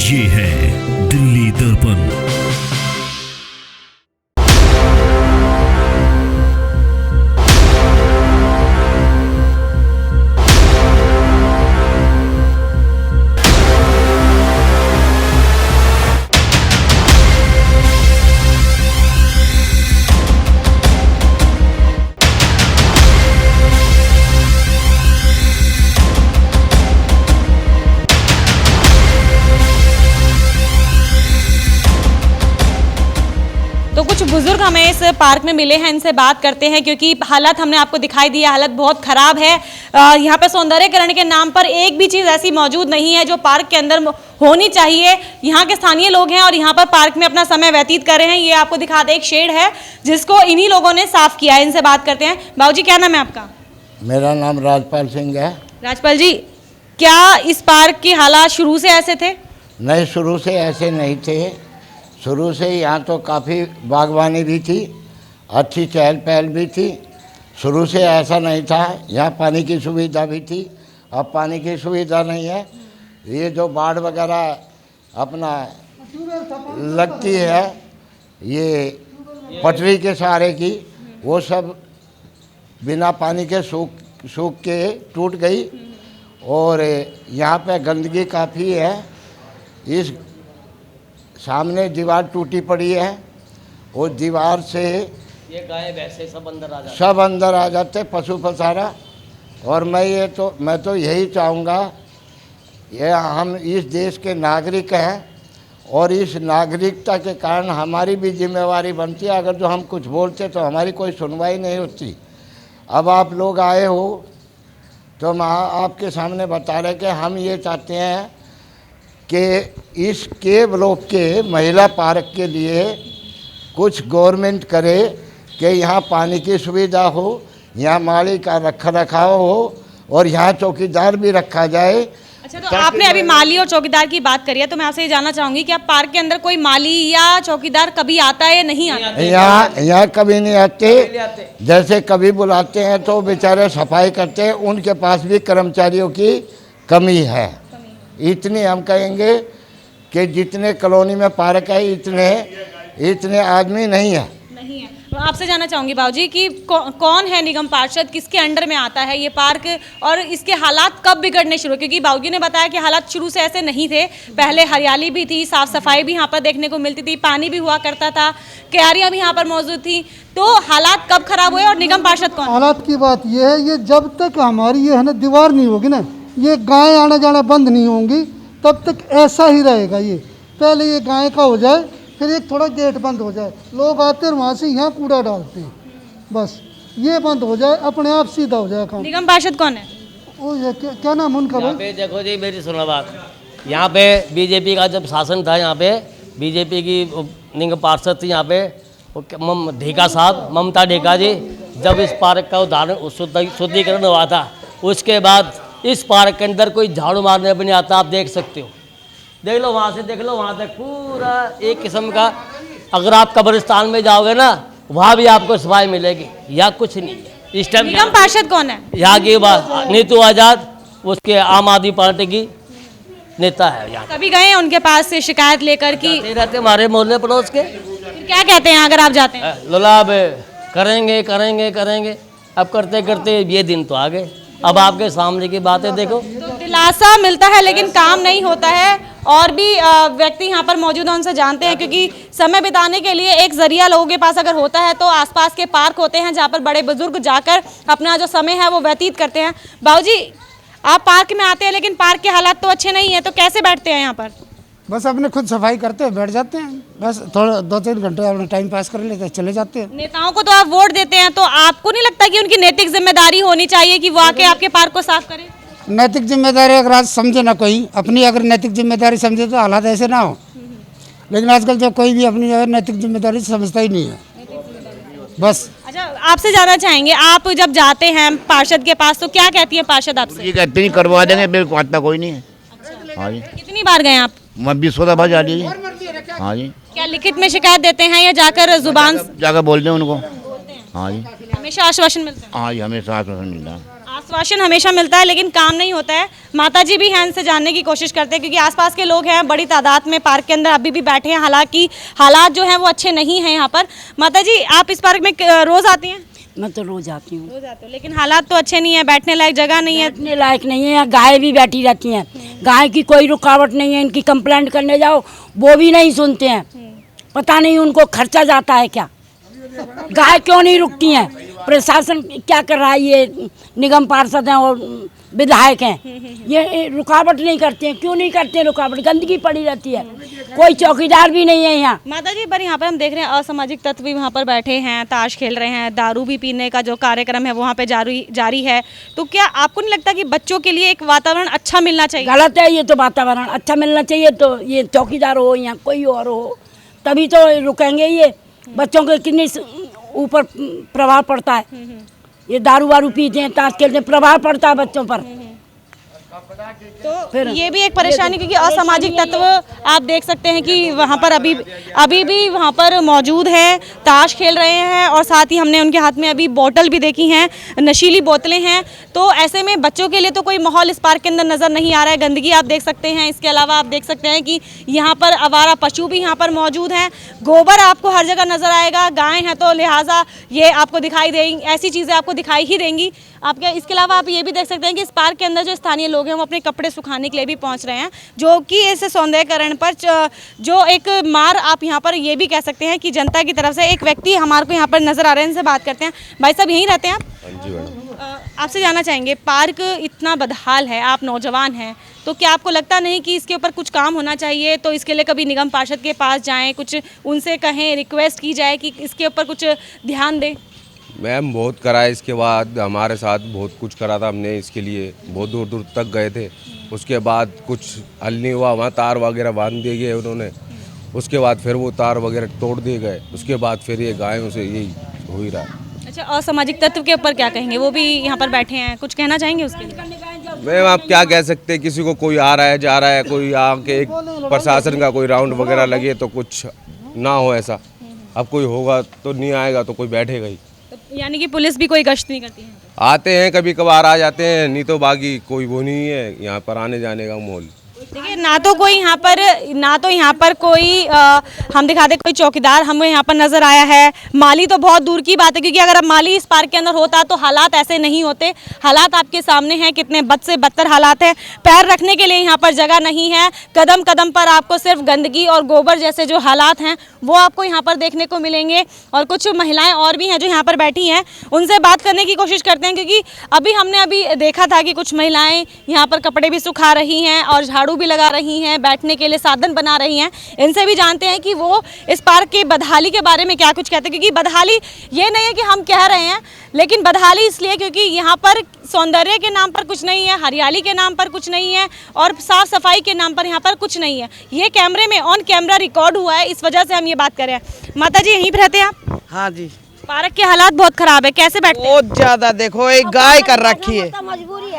ये है दिल्ली दर्पण। तो कुछ बुजुर्ग हमें इस पार्क में मिले हैं, इनसे बात करते हैं क्योंकि हालत हमने आपको दिखाई दी है, हालत बहुत खराब है। यहाँ पे सौंदर्यकरण के नाम पर एक भी चीज़ ऐसी मौजूद नहीं है जो पार्क के अंदर होनी चाहिए। यहाँ के स्थानीय लोग हैं और यहाँ पर पार्क में अपना समय व्यतीत कर रहे हैं। ये आपको दिखा दे, एक शेड है जिसको इन्हीं लोगों ने साफ किया है। इनसे बात करते हैं। बाबूजी, क्या नाम है आपका? मेरा नाम राजपाल सिंह है। राजपाल जी, क्या इस पार्क की हालात शुरू से ऐसे थे? नहीं, शुरू से ऐसे नहीं थे। शुरू से यहाँ तो काफ़ी बागवानी भी थी, अच्छी चहल पहल भी थी। शुरू से ऐसा नहीं था। यहाँ पानी की सुविधा भी थी, अब पानी की सुविधा नहीं है। ये जो बाढ़ वगैरह अपना लगती है, ये पटरी के सहारे की, वो सब बिना पानी के सूख के टूट गई। और यहाँ पे गंदगी काफ़ी है। इस सामने दीवार टूटी पड़ी है, वो दीवार से ये गाय भैंसे सब अंदर आ जाते पशु पसारा। और मैं तो यही चाहूँगा, ये हम इस देश के नागरिक हैं और इस नागरिकता के कारण हमारी भी जिम्मेवारी बनती है। अगर जो हम कुछ बोलते तो हमारी कोई सुनवाई नहीं होती। अब आप लोग आए हो तो हम आपके सामने बता रहे कि हम ये चाहते हैं कि इस के ब्लॉक के महिला पार्क के लिए कुछ गवर्नमेंट करे कि यहाँ पानी की सुविधा हो, यहाँ माली का रख रखाव हो और यहाँ चौकीदार भी रखा जाए। अच्छा, तो आपने अभी माली और चौकीदार की बात करी है, तो मैं आपसे ये जानना चाहूँगी कि आप पार्क के अंदर कोई माली या चौकीदार कभी आता है या नहीं आता? यहाँ कभी नहीं आते। जैसे कभी बुलाते हैं तो बेचारे सफाई करते हैं, उनके पास भी कर्मचारियों की कमी है। इतनी हम कहेंगे कि जितने कॉलोनी में पार्क है इतने आदमी नहीं है। तो आपसे जानना चाहूँगी बाबूजी कि कौन है निगम पार्षद, किसके अंडर में आता है ये पार्क और इसके हालात कब बिगड़ने शुरू? क्योंकि बाबूजी ने बताया कि हालात शुरू से ऐसे नहीं थे, पहले हरियाली भी थी, साफ सफाई भी यहाँ पर देखने को मिलती थी, पानी भी हुआ करता था, क्यारियाँ भी यहाँ पर मौजूद थी। तो हालात कब खराब हुए और निगम पार्षद कौन? हालात की बात यह है, ये जब तक हमारी ये है ना दीवार नहीं होगी ना, ये गाय आना जाना बंद नहीं होंगी, तब तक ऐसा ही रहेगा। ये पहले ये गाय का हो जाए, फिर एक थोड़ा गेट बंद हो जाए, लोग आते हैं वहाँ से यहाँ कूड़ा डालते हैं, बस ये बंद हो जाए, अपने आप सीधा हो जाए काम। निगम पार्षद कौन है? वो ये क्या नाम उनका? यहाँ पे देखो जी, मेरी सुनो बात। यहाँ पे बीजेपी का जब शासन था, यहाँ पे बीजेपी की निगम पार्षद थी यहाँ पे ढेका साहब, ममता ढेका जी। जब इस पार्क का उद्घाटन शुद्धिकरण हुआ था, उसके बाद इस पार्क के अंदर कोई झाड़ू मारने भी नहीं आता। आप देख सकते हो, देख लो वहाँ से, देख लो वहाँ तक पूरा एक किस्म का। अगर आप कब्रिस्तान में जाओगे ना, वहाँ भी आपको सफाई मिलेगी। या कुछ नहीं है इस टाइम। निगम पार्षद कौन है? यहाँ की बात नीतू आज़ाद, उसके आम आदमी पार्टी की नेता है। यहाँ कभी गए हैं उनके पास से शिकायत लेकर कि रहते हमारे मोहल्ले पड़ोस के? फिर क्या कहते हैं अगर आप जाते हैं? लोला अब करेंगे करेंगे करेंगे, अब करते करते ये दिन तो आ गए। अब आपके सामने की बातें देखो। तो दिलासा मिलता है लेकिन काम नहीं होता है। और भी व्यक्ति यहाँ पर मौजूद हैं, उनसे जानते हैं, क्योंकि समय बिताने के लिए एक जरिया लोगों के पास अगर होता है तो आसपास के पार्क होते हैं जहाँ पर बड़े बुजुर्ग जाकर अपना जो समय है वो व्यतीत करते हैं। बाबूजी, आप पार्क में आते हैं लेकिन पार्क के हालात तो अच्छे नहीं है, तो कैसे बैठते हैं यहाँ पर? बस अपने खुद सफाई करते हैं, बैठ जाते हैं, बस थोड़ा 2-3 घंटे अपना टाइम पास कर लेते हैं, चले जाते हैं। नेताओं को तो आप वोट देते हैं, तो आपको नहीं लगता कि उनकी नैतिक जिम्मेदारी होनी चाहिए कि वो आके आपके पार्क को साफ करें? नैतिक जिम्मेदारी अगर आज समझे ना कोई, अपनी अगर नैतिक जिम्मेदारी समझे तो हालात ऐसे ना हो। लेकिन आजकल जो कोई भी अपनी नैतिक जिम्मेदारी समझता ही नहीं है, बस। अच्छा, आपसे जानना चाहेंगे, आप जब जाते हैं पार्षद के पास तो क्या कहती है पार्षद आपसे? ये कहते हैं करवा देंगे, बिल्कुल आता कोई नहीं है। हाँ जी। कितनी बार गए आप? मैं 20 बार जा रही। हाँ जी। क्या लिखित में शिकायत देते हैं या जाकर जुबान जाकर बोल दें उनको? हाँ जी। हमेशा आश्वासन मिलता है? हाँ जी, हमेशा आश्वासन मिलता है। आश्वासन हमेशा मिलता है लेकिन काम नहीं होता है। माता जी भी हैं, इनसे जानने की कोशिश करते हैं क्योंकि आसपास के लोग हैं बड़ी तादाद में पार्क के अंदर अभी भी बैठे हैं। हालांकि हालात जो हैं वो अच्छे नहीं हैं यहाँ पर। माता जी, आप इस पार्क में रोज आती हैं? मैं तो रोज आती हूँ। रोज आते हो, लेकिन हालात तो अच्छे नहीं है, बैठने लायक जगह नहीं है। बैठने लायक नहीं है, गाय भी बैठी रहती हैं। गाय की कोई रुकावट नहीं है, इनकी कंप्लेंट करने जाओ वो भी नहीं सुनते हैं। पता नहीं उनको खर्चा जाता है क्या, गाय क्यों नहीं रुकती हैं? प्रशासन क्या कर रहा है? ये निगम पार्षद हैं और विधायक हैं, ये रुकावट नहीं करते हैं। क्यों नहीं करते हैं रुकावट? गंदगी पड़ी रहती है, कोई चौकीदार भी नहीं है यहाँ। माता जी, पर यहाँ पर हम देख रहे हैं असामाजिक तत्व भी वहाँ पर बैठे हैं, ताश खेल रहे हैं, दारू भी पीने का जो कार्यक्रम है वहाँ पे जारी है। तो क्या आपको नहीं लगता कि बच्चों के लिए एक वातावरण अच्छा मिलना चाहिए? गलत है ये तो, वातावरण अच्छा मिलना चाहिए तो ये चौकीदार हो या कोई और हो तभी तो रुकेंगे। ये बच्चों के कितने ऊपर प्रभाव पड़ता है, ये दारू वारू पीते हैं, ताश खेलते हैं, प्रभाव पड़ता है बच्चों पर। तो ये भी एक परेशानी क्योंकि असामाजिक तत्व आप देख सकते हैं कि वहाँ पर अभी भी वहाँ पर मौजूद है, ताश खेल रहे हैं और साथ ही हमने उनके हाथ में अभी बोतल भी देखी हैं, नशीली बोतलें हैं। तो ऐसे में बच्चों के लिए तो कोई माहौल इस पार्क के अंदर नज़र नहीं आ रहा है। गंदगी आप देख सकते हैं, इसके अलावा आप देख सकते हैं कि यहाँ पर आवारा पशु भी यहाँ पर मौजूद हैं, गोबर आपको हर जगह नज़र आएगा, गाय हैं तो लिहाजा ये आपको दिखाई देंगी, ऐसी चीज़ें आपको दिखाई ही देंगी। आपके इसके अलावा आप ये भी देख सकते हैं कि इस पार्क के अंदर जो स्थानीय लोग हैं वो अपने कपड़े सुखाने के लिए भी पहुंच रहे हैं, जो कि इस सौंदर्यकरण पर जो एक मार आप यहाँ पर ये भी कह सकते हैं कि जनता की तरफ से एक व्यक्ति हमारे को यहाँ पर नज़र आ रहे हैं, इनसे बात करते हैं। भाई साहब, यहीं रहते हैं आप? हाँ जी मैडम। आपसे जानना चाहेंगे, पार्क इतना बदहाल है, आप नौजवान हैं, तो क्या आपको लगता नहीं कि इसके ऊपर कुछ काम होना चाहिए? तो इसके लिए कभी निगम पार्षद के पास जाएँ, कुछ उनसे कहें, रिक्वेस्ट की जाए कि इसके ऊपर कुछ ध्यान दें? मैम बहुत करा है, इसके बाद हमारे साथ बहुत कुछ करा था हमने, इसके लिए बहुत दूर दूर तक गए थे। उसके बाद कुछ हल नहीं हुआ, वहाँ तार वगैरह बांध दिए गए उन्होंने। उसके बाद फिर वो तार वगैरह तोड़ दिए गए, उसके बाद फिर ये गायों से यही हो ही रहा है। अच्छा, असामाजिक तत्व के ऊपर क्या कहेंगे? वो भी यहाँ पर बैठे हैं, कुछ कहना चाहेंगे उसके लिए? मैम आप क्या कह सकते हैं, किसी को कोई आ रहा है जा रहा है, कोई आके एक प्रशासन का कोई राउंड वगैरह लगे तो कुछ ना हो ऐसा। अब कोई होगा तो नहीं आएगा तो कोई बैठेगा ही। यानी कि पुलिस भी कोई गश्त नहीं करती है? आते हैं कभी कभार आ जाते हैं, नहीं तो बाकी कोई वो नहीं है यहाँ पर आने जाने का माहौल। देखिए, ना तो यहाँ पर कोई हम दिखा दे कोई चौकीदार हमें यहाँ पर नजर आया है। माली तो बहुत दूर की बात है, क्योंकि अगर अब माली इस पार्क के अंदर होता तो हालात ऐसे नहीं होते। हालात आपके सामने हैं, कितने बद से बदतर हालात हैं। पैर रखने के लिए यहाँ पर जगह नहीं है, कदम कदम पर आपको सिर्फ गंदगी और गोबर जैसे जो हालात हैं वो आपको यहाँ पर देखने को मिलेंगे। और कुछ महिलाएं और भी हैं जो यहाँ पर बैठी हैं, उनसे बात करने की कोशिश करते हैं, क्योंकि हमने देखा था कि कुछ महिलाएं यहाँ पर कपड़े भी सुखा रही हैं और झाड़ू भी लगा रही हैं, बैठने के लिए साधन बना रही हैं। इनसे भी जानते हैं कि वो इस पार्क की बदहाली के बारे में क्या कुछ कहते हैं, क्योंकि बदहाली ये नहीं है कि हम कह रहे हैं, लेकिन बदहाली इसलिए क्योंकि यहाँ पर सौंदर्य के नाम पर कुछ नहीं है, हरियाली के नाम पर कुछ नहीं है और साफ सफाई के नाम पर यहाँ पर कुछ नहीं है। ये कैमरे में ऑन कैमरा रिकॉर्ड हुआ है, इस वजह से हम ये बात कर रहे हैं। माता जी, यहीं पर रहते हैं आप? हाँ जी। पार्क के हालात बहुत खराब है, कैसे बैठते हैं? बहुत ज्यादा, देखो एक गाय कर रखी है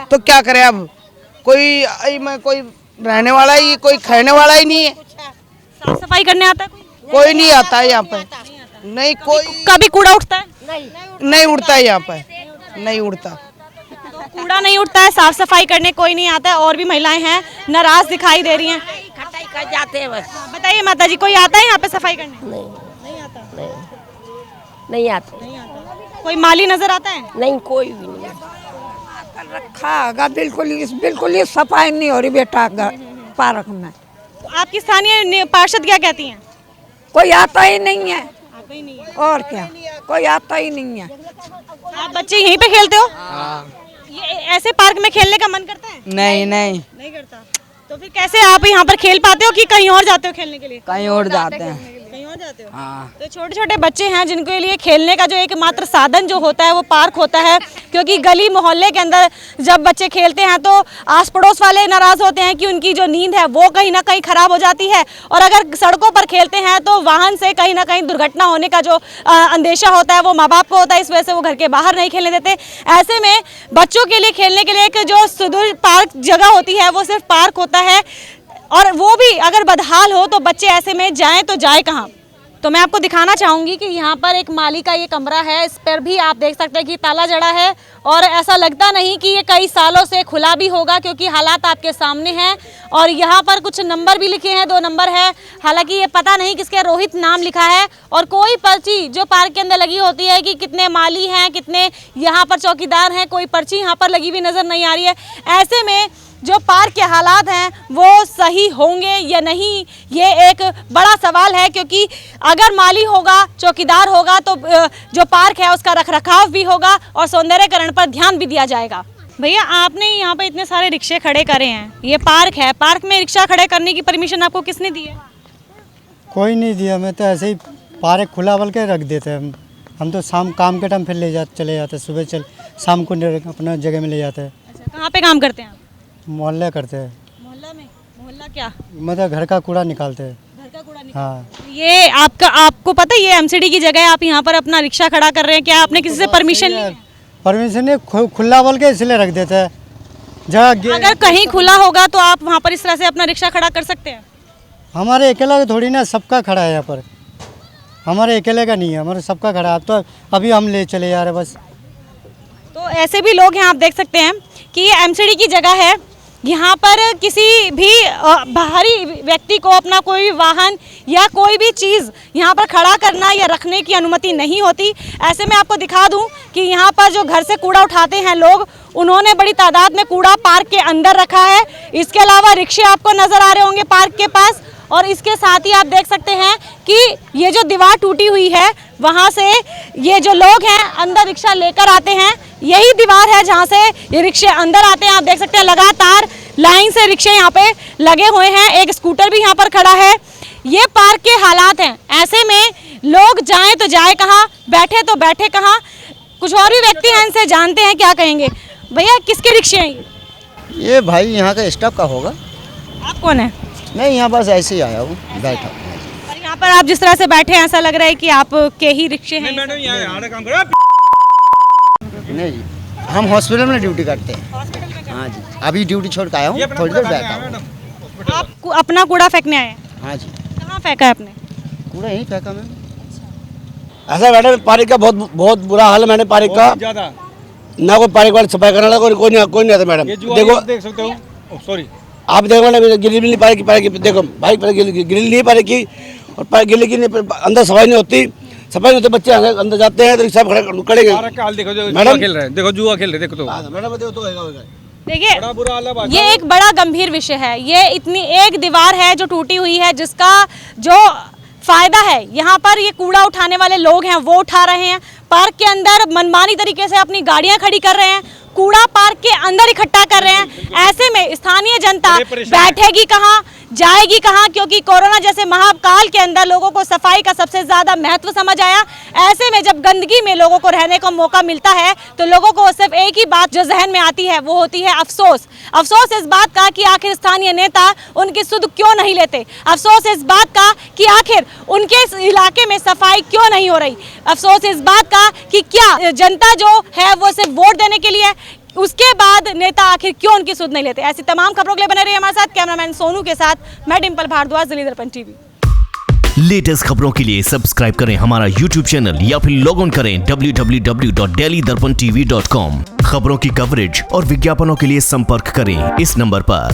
तो क्या करे अब, कोई रहने वाला ही, कोई खाने वाला ही नहीं है। साफ सफाई करने आता है कोई नहीं आता है यहाँ पे, नहीं कोई कभी कूड़ा उठता है? नहीं उड़ता है यहाँ पे, नहीं उड़ता। तो कूड़ा नहीं उठता है, साफ सफाई करने कोई नहीं आता है, और भी महिलाएं हैं नाराज दिखाई दे रही हैं। खटाई कर जाते हैं बस। बताइए माता जी, कोई आता है यहाँ पे सफाई करने? नहीं आता। कोई माली नजर आता है? नहीं, कोई भी नहीं। रखा होगा, बिल्कुल ही सफाई नहीं हो रही बेटा पार्क में। तो आपकी स्थानीय पार्षद क्या कहती हैं? कोई आता ही नहीं है, आता ही नहीं है। और क्या, कोई आता ही नहीं है। आप बच्चे यहीं पे खेलते हो? ये ऐसे पार्क में खेलने का मन करता है? नहीं करता। तो फिर कैसे आप यहाँ पर खेल पाते हो कि कहीं और जाते हो खेलने के लिए? कहीं और जाते हैं। कहीं और जाते हो? हाँ। तो छोटे छोटे बच्चे हैं जिनके लिए खेलने का जो एकमात्र साधन जो होता है वो पार्क होता है, क्योंकि गली मोहल्ले के अंदर जब बच्चे खेलते हैं तो आस पड़ोस वाले नाराज होते हैं कि उनकी जो नींद है वो कहीं ना कहीं खराब हो जाती है, और अगर सड़कों पर खेलते हैं तो वाहन से कहीं ना कहीं दुर्घटना होने का जो अंदेशा होता है वो माँ बाप को होता है, इस वजह से वो घर के बाहर नहीं खेलने देते। ऐसे में बच्चों के लिए खेलने के लिए एक जो सुदूर पार्क जगह होती है वो सिर्फ पार्क होता है, और वो भी अगर बदहाल हो तो बच्चे ऐसे में जाएं तो जाए कहाँ? तो मैं आपको दिखाना चाहूँगी कि यहाँ पर एक माली का ये कमरा है, इस पर भी आप देख सकते हैं कि ताला जड़ा है और ऐसा लगता नहीं कि ये कई सालों से खुला भी होगा, क्योंकि हालात आपके सामने हैं। और यहाँ पर कुछ नंबर भी लिखे हैं, 2 नंबर है, हालांकि ये पता नहीं किसके, रोहित नाम लिखा है। और कोई पर्ची जो पार्क के अंदर लगी होती है कि कितने माली हैं, कितने यहाँ पर चौकीदार हैं, कोई पर्ची यहाँ पर लगी हुई नज़र नहीं आ रही है। ऐसे में जो पार्क के हालात हैं वो सही होंगे या नहीं, ये एक बड़ा सवाल है, क्योंकि अगर माली होगा, चौकीदार होगा, तो जो पार्क है उसका रखरखाव भी होगा और सौंदर्यकरण पर ध्यान भी दिया जाएगा। भैया, आपने यहाँ पे इतने सारे रिक्शे खड़े करे हैं, ये पार्क है, पार्क में रिक्शा खड़े करने की परमिशन आपको किसने दी है? कोई नहीं दिया, मैं तो ऐसे ही पार्क खुला बोल के रख देते हैं। हम तो शाम काम के टाइम फिर चले जाते हैं, सुबह शाम को अपना जगह में ले जाते हैं। अच्छा, कहाँ पे काम करते हैं आप? मोहल्ले करते हैं। मोहल्ला में? मोहल्ला क्या मतलब घर का कूड़ा निकालते हैं। घर का कूड़ा निकालते हाँ। हैं। ये आपको पता है ये एमसीडी की जगह है, आप यहाँ पर अपना रिक्शा खड़ा कर रहे हैं, क्या आपने किसी से परमिशन ली है? परमिशन नहीं, खुला बोल के इसलिए रख देते हैं। जगह अगर कहीं खुला होगा तो आप वहाँ पर इस तरह से अपना रिक्शा खड़ा कर सकते हैं? हमारे अकेला थोड़ी ना, सबका खड़ा है यहाँ पर, हमारे अकेले का नहीं है, हमारे सबका खड़ा है। अब तो अभी हम ले चले जा रहे बस। तो ऐसे भी लोग हैं, आप देख सकते हैं कि ये एमसीडी की जगह है, यहाँ पर किसी भी बाहरी व्यक्ति को अपना कोई भी वाहन या कोई भी चीज़ यहाँ पर खड़ा करना या रखने की अनुमति नहीं होती। ऐसे में आपको दिखा दूँ कि यहाँ पर जो घर से कूड़ा उठाते हैं लोग, उन्होंने बड़ी तादाद में कूड़ा पार्क के अंदर रखा है। इसके अलावा रिक्शे आपको नज़र आ रहे होंगे पार्क के पास, और इसके साथ ही आप देख सकते हैं कि ये जो दीवार टूटी हुई है, वहाँ से ये जो लोग हैं अंदर रिक्शा लेकर आते हैं, यही दीवार है जहाँ से ये रिक्शे अंदर आते हैं। आप देख सकते हैं लगातार लाइन से रिक्शे यहाँ पे लगे हुए हैं, एक स्कूटर भी यहाँ पर खड़ा है। ये पार्क के हालात हैं, ऐसे में लोग जाएं तो जाए कहाँ, बैठे तो बैठे कहाँ। कुछ और भी व्यक्ति हैं, इनसे जानते हैं क्या कहेंगे। भैया, किसके रिक्शे हैं ये? भाई यहाँ का स्टाफ का होगा। आप कौन है? मैं यहाँ बस ऐसे ही आया हूँ, बैठा। और यहाँ पर आप जिस तरह से बैठे हैं, ऐसा लग रहा है कि आप के ही रिक्शे हैं। नहीं, हम हॉस्पिटल में ड्यूटी करते हैं। हाँ जी, अभी ड्यूटी छोड़ के आया हूँ, थोड़ी देर बैठा हूँ। आप अपना कूड़ा फेंकने आए हैं? हाँ जी। कहाँ फेंका है आपने? कूड़ा यहीं फेंका मैंने। ऐसा मैडम, पार्क का बहुत बुरा हाल है। मैंने पार्क का ना कोई पार्क वाले सफाई करने वाला कोई नहीं आता मैडम। देखो, देख सकते हो, सॉरी आप देखो ना, गिल्ली नहीं पार्क देखो भाई, गिल्ली नहीं पार्क की, और गिल्ली की अंदर सफाई नहीं होती, सफाई होते, बच्चे अंदर जाते हैं तो रिक्शा खड़ेंगे। मैडम खेल रहे हैं, देखो जुआ खेल रहे, देखो तो मैडम तो देखिए, ये एक बड़ा गंभीर विषय है। ये इतनी एक दीवार है जो टूटी हुई है, जिसका जो फायदा है यहाँ पर ये कूड़ा उठाने वाले लोग हैं वो उठा रहे हैं। पार्क के अंदर मनमानी तरीके से अपनी गाड़ियां खड़ी कर रहे हैं, कूड़ा पार्क के अंदर इकट्ठा कर रहे हैं। ऐसे में स्थानीय जनता बैठेगी कहाँ, जाएगी कहाँ, क्योंकि कोरोना जैसे महाकाल के अंदर लोगों को सफाई का सबसे ज़्यादा महत्व समझ आया। ऐसे में जब गंदगी में लोगों को रहने का मौका मिलता है तो लोगों को सिर्फ एक ही बात जो जहन में आती है, वो होती है अफसोस। अफसोस इस बात का कि आखिर स्थानीय नेता उनकी सुध क्यों नहीं लेते, अफसोस इस बात का कि आखिर उनके इलाके में सफाई क्यों नहीं हो रही, अफसोस इस बात का कि क्या जनता जो है वो सिर्फ वोट देने के लिए, उसके बाद नेता आखिर क्यों उनकी सुध नहीं लेते। ऐसी तमाम खबरों के लिए बने रहिए हमारे साथ। कैमरामैन सोनू के साथ मैं डिम्पल भारद्वाज, दिल्ली दर्पण टीवी। लेटेस्ट खबरों के लिए सब्सक्राइब करें हमारा YouTube चैनल या फिर लॉग ऑन करें www.delhidarpantv.com। खबरों की कवरेज और विज्ञापनों के लिए संपर्क करें इस नंबर पर।